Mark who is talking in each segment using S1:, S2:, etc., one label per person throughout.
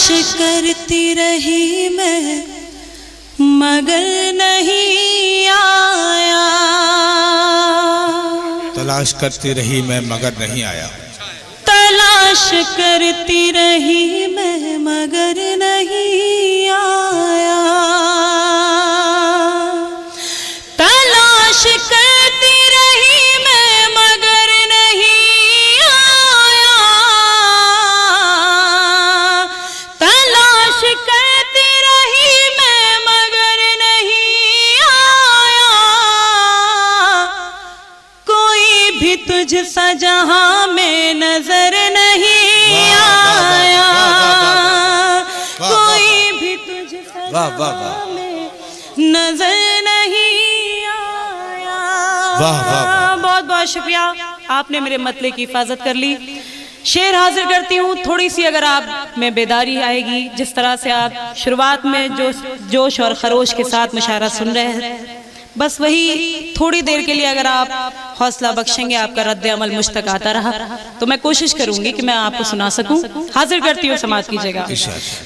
S1: करती रही मैं मगर नहीं आया।
S2: तलाश करती रही मैं मगर नहीं आया।
S1: तलाश करती रही मैं मगर नहीं आया। तलाश करती रही मैं मगर नहीं आया। तलाश करती रही मैं मगर नहीं आया। कोई भी तुझ सा जहां में नजर नहीं आया। कोई भी तुझ सा जहां में नजर नहीं आया। बहुत बहुत शुक्रिया, आपने मेरे मतले की हिफाजत कर ली। शेर हाजिर करती हूँ। थोड़ी सी अगर आप में बेदारी आएगी, जिस तरह से आप शुरुआत में जोश और खरोश के साथ मुशायरा सुन रहे हैं, बस वही थोड़ी देर के लिए अगर आप हौसला बख्शेंगे, आपका रद्द अमल मुझ तक आता रहा तो मैं कोशिश करूंगी कि मैं आपको सुना सकूं। हाजिर करती हूँ, समाज कीजिएगा।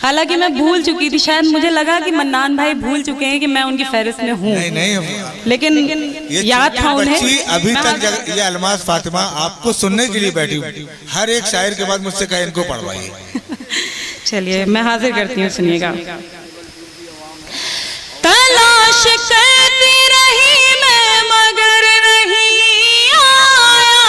S1: हालांकि मैं भूल चुकी थी, शायद मुझे लगा कि मन्नान भाई भूल चुके हैं कि मैं उनकी फहरिस्त में हूँ।
S2: नहीं,
S1: लेकिन याद था उन्हें।
S2: अभी तक ये अलमास फातिमा आपको सुनने के लिए बैठी हूँ। हर एक शायर के बाद मुझसे कहे इनको पढ़वाइए।
S1: चलिए मैं हाजिर करती हूँ, सुनिएगा। तलाश करती रही मैं मगर नहीं आया।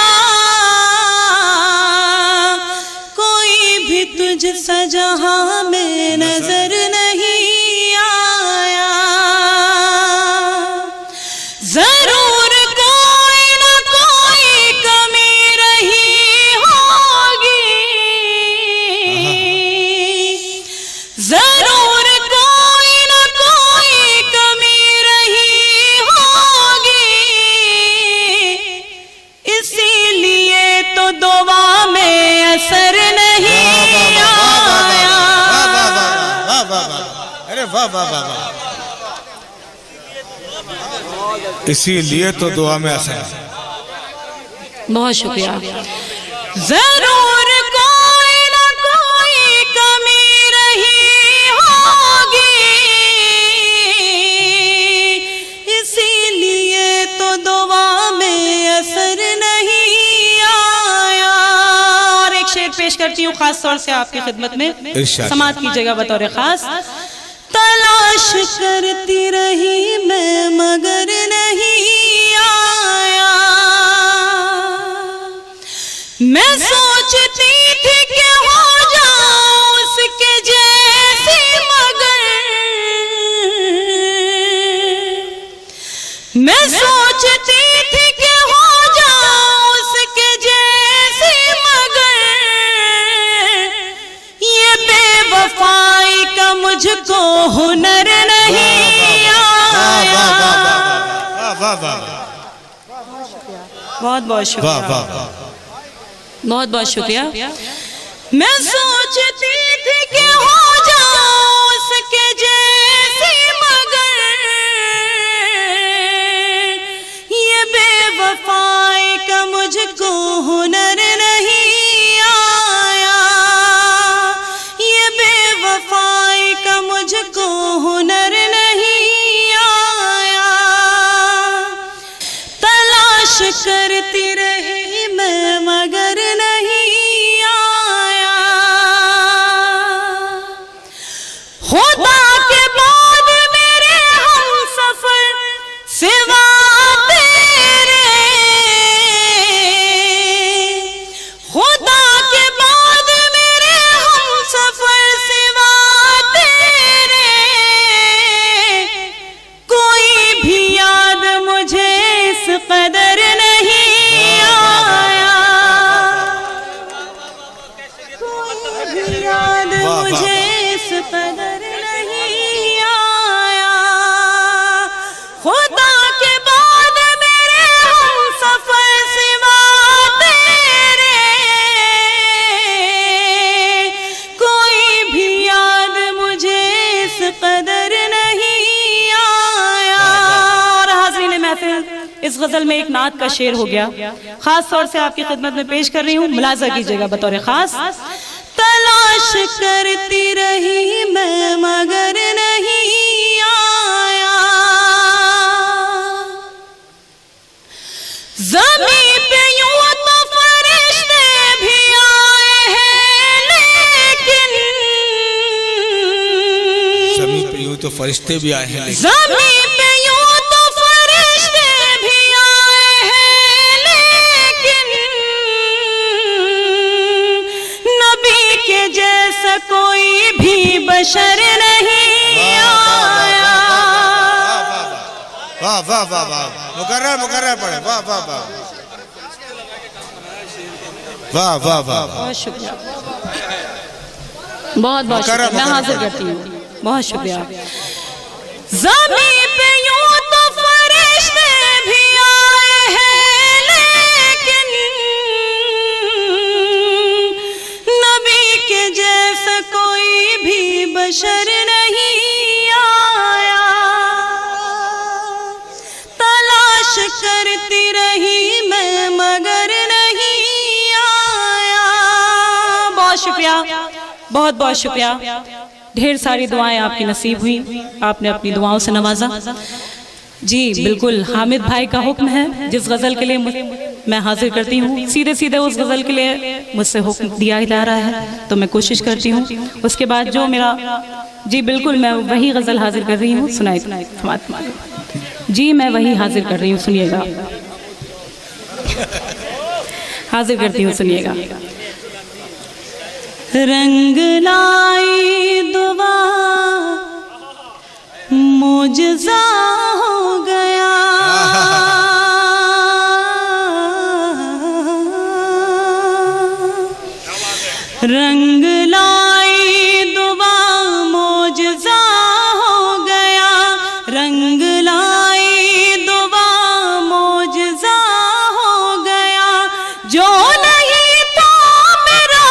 S1: कोई भी तुझ सा जहां में नजर नहीं आया। जरूर कोई न कोई कमी रही होगी। जरूर असर नहीं आया।
S2: अरे वाह वाह वाह वाह। इसीलिए तो दुआ में असर है।
S1: बहुत शुक्रिया। जरूर कोई न कोई कमी रही होगी। इसीलिए तो दुआ में असर नहीं पेश करती हूँ खास तौर से आपकी खिदमत में, समात कीजिएगा बतौर खास। तलाश करती रही मैं मगर नहीं आया। मैं सोचती थी कि हो जाऊं उसके जैसी मगर। मैं सोचती थी कि हो जाऊं उसके जैसी मगर। वफाई का मुझको हुनर नहीं आया। बहुत बहुत शुक्रिया, बहुत बहुत शुक्रिया। मैं सोचती थी कि हो जाऊं उसके जैसी मगर। ये बेवफाई का मुझको हुनर नहीं मुझको हुनर नहीं आया। तलाश करती रही मैं मगर नहीं आया। खुदा के बाद मेरे हमसफर सिवा तेरे। खुदा के बाद मेरे हमसफर सिवा कदर नहीं आया। कोई भी याद मुझे इस कदर नहीं आया। खुदा के बाद मेरे हमसफर सिवा तेरे। कोई भी याद मुझे इस कदर नहीं आया। और हाज़रीन महफिल, इस गजल में एक नात का शेर हो गया, खास तौर से आपकी खिदमत में पेश कर रही हूँ, मुलाजा कीजिएगा बतौर खास। तलाश करती रही
S2: तो फरिश्ते भी आए हैं,
S1: ज़मीन पे यूं तो फरिश्ते भी आए हैं, लेकिन नबी के जैसा कोई भी बशर नहीं आया।
S2: वाह वाह वाह वाह, मुकर्रर मुकर्रर पढ़े, वाह वाह वाह वाह वाह वाह।
S1: बहुत शुक्रिया, बहुत बहुत शुक्रिया, मैं हाजिर करती हूँ, बहुत शुक्रिया। ज़मीन पे यूं तो फरिश्ते भी आए हैं, लेकिन नबी के जैसा कोई भी बशर नहीं आया। तलाश करती रही मैं मगर नहीं आया। बहुत शुक्रिया, बहुत बहुत शुक्रिया। ढेर सारी दुआएं आपकी नसीब हुई, आपने अपनी दुआओं से नवाजा। जी बिल्कुल, हामिद भाई का हुक्म है, जिस गज़ल के लिए मैं हाजिर करती हूँ, सीधे सीधे उस गज़ल के लिए मुझसे हुक्म दिया जा रहा है, तो मैं कोशिश करती हूँ। उसके बाद जो मेरा, जी बिल्कुल, मैं वही गज़ल हाजिर कर रही हूँ, सुनाई जी, मैं वही हाजिर कर रही हूँ, सुनिएगा, हाजिर करती हूँ, सुनिएगा। रंग लाई दुआ मुजज़ा हो गया, रंग लाई दुआ मुजज़ा हो गया, रंग लाई दुआ मुजज़ा हो गया। जो नहीं था मेरा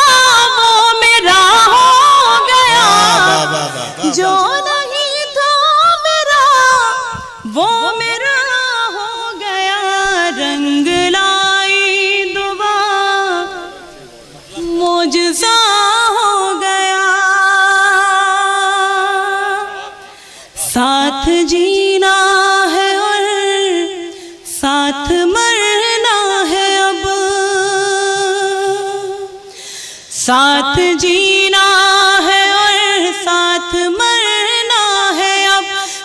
S1: वो मेरा हो गया, जो नहीं था मेरा वो मेरा हो गया। रंग लाई दुआ मुजज़ा हो गया। साथ जीना है और साथ मरना है अब, साथ जीना है और साथ मरना है अब।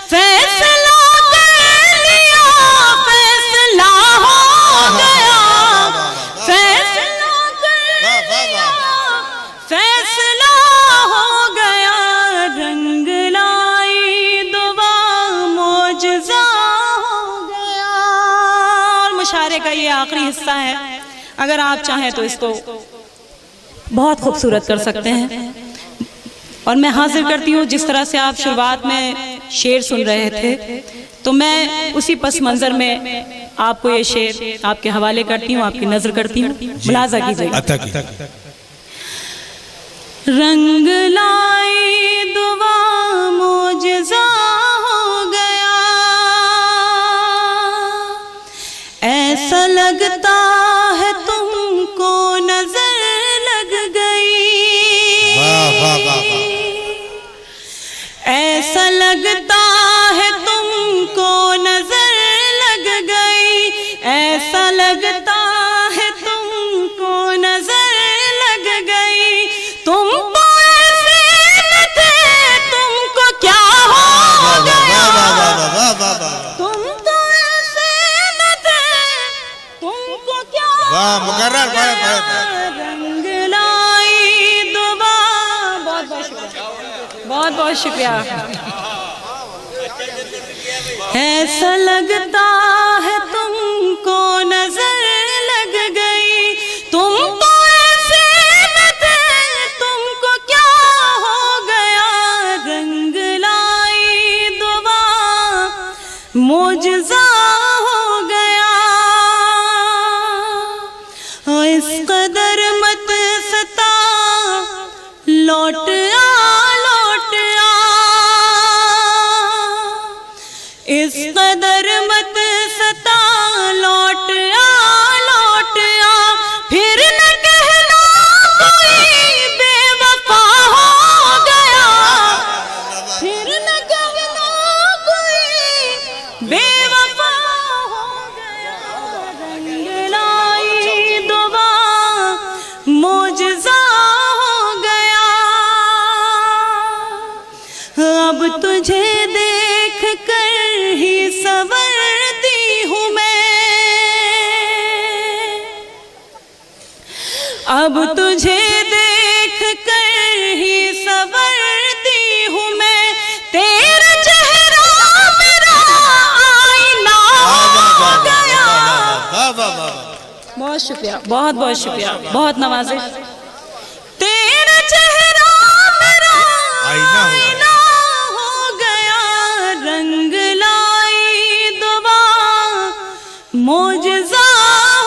S1: फैसला कर लिया, फैसला हो गया, फैसला कर लिया, फैसला हो गया। रंग लाई दुआ मुजज़ा हो गया। और मुशायरे का ये आखिरी हिस्सा है, अगर आप चाहें तो इसको बहुत खूबसूरत कर सकते हैं। और मैं हाजिर करती हूँ, जिस तरह से आप शुरुआत में शेर सुन रहे थे, तो मैं उसी पस मंज़र में आपको ये शेर आपके हवाले करती हूँ, आपकी नज़र करती हूँ, मुलाज़ा कीजिएगा। रंग लाई दुआ मुजज़ा हो गया, ऐसा लगता है तुमको नजर लग गई, ऐसा लगता है तुमको नजर लग गई, ऐसा लगता है तुमको नजर लग गई। तुम तो ऐसे न थे, तुमको क्या हो गया, तुम तो ऐसे न थे, तुमको क्या हो गया। रंग लाई दुआ, बहुत बहुत शुक्रिया, बहुत बहुत शुक्रिया। ऐसा लगता है तुमको नजर लग गई, तुम तो ऐसे न थे, तुमको क्या हो गया। रंग लाई दुआ मुजज़ा हो गया। इस कदर मत सता, लौट आ, लौट आ, इस कदर मत सता, लौट आ, लौट आ। फिर न कहना कोई बेवफा हो गया, फिर न कहना कोई बेवफा हो गया। रंग लाई दुआ मुजज़ा हो गया। अब तुझे अब तुझे देख कर ही संवरती हूँ मैं, तेरा चेहरा मेरा आईना हो गया। बहुत शुक्रिया, बहुत बहुत शुक्रिया, बहुत नवाजिश। तेरा चेहरा मेरा आईना हो गया, रंग लाई दुआ मोजज़ा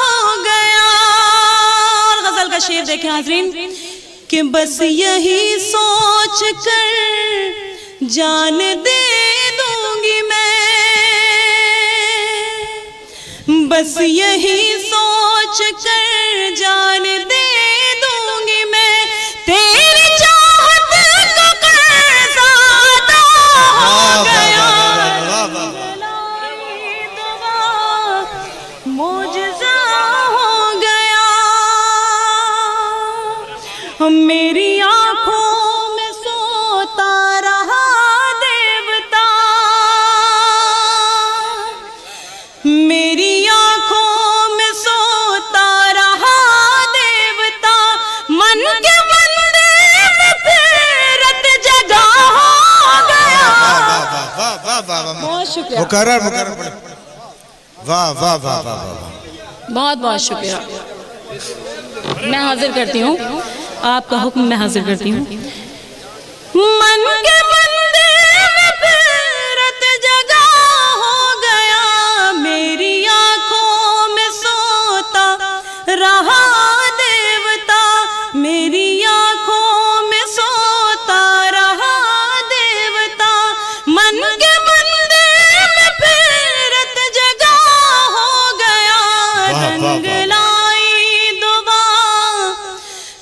S1: हो गया। और गजल का शेर देखें हाज़रीन कि बस यही सोच कर जान दे दूंगी मैं, बस यही सोच कर जान दे दूंगी मैं, तेरी चाहत को कर्ज़ा अदा हो गया, मोजज़ा हो गया। मेरी आंखों में सोता रहा देवता, मेरी आंखों में सोता रहा देवता, मन के मंदिर में फिरत जगा हो गया। बहुत शुक्रिया,
S2: मुकर्रर मुकर्रर। वाह वाह वाह वाह वाह।
S1: बहुत बहुत शुक्रिया। मैं हाजिर करती हूँ, आपका हुक्म मैं हाजिर करती हूँ। मन के मंदिर में फिरत जगा हो गया, मेरी आंखों में सोता रहा देवता, मेरी आंखों में सोता रहा देवता, मन के मंदिर में फिरत जगा हो गया, रंग लाई दुआ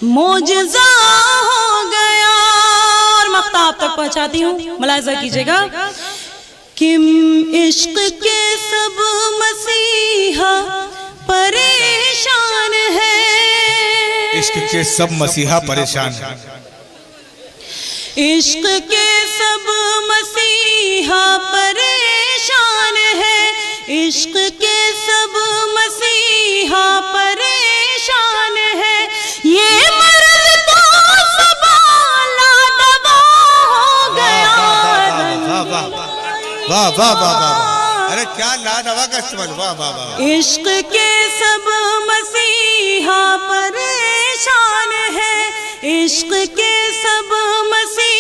S1: मोजज़ा हो गया। और मख्ता आप तक पहुंचाती हूँ, मुलाहिज़ा कीजिएगा कि इश्क के सब मसीहा परेशान है,
S2: इश्क के सब मसीहा परेशान हैं,
S1: इश्क के सब मसीहा परेशान है, इश्क के सब मसीहा परेशान है, ये मर्द तो सबाला दवा हो गया।
S2: वाह वाह वाह वाह। अरे क्या लादवा का इस्तेमाल। वाह वाह वाह।
S1: इश्क के सब मसीहा परेशान है, इश्क के सब मसीहा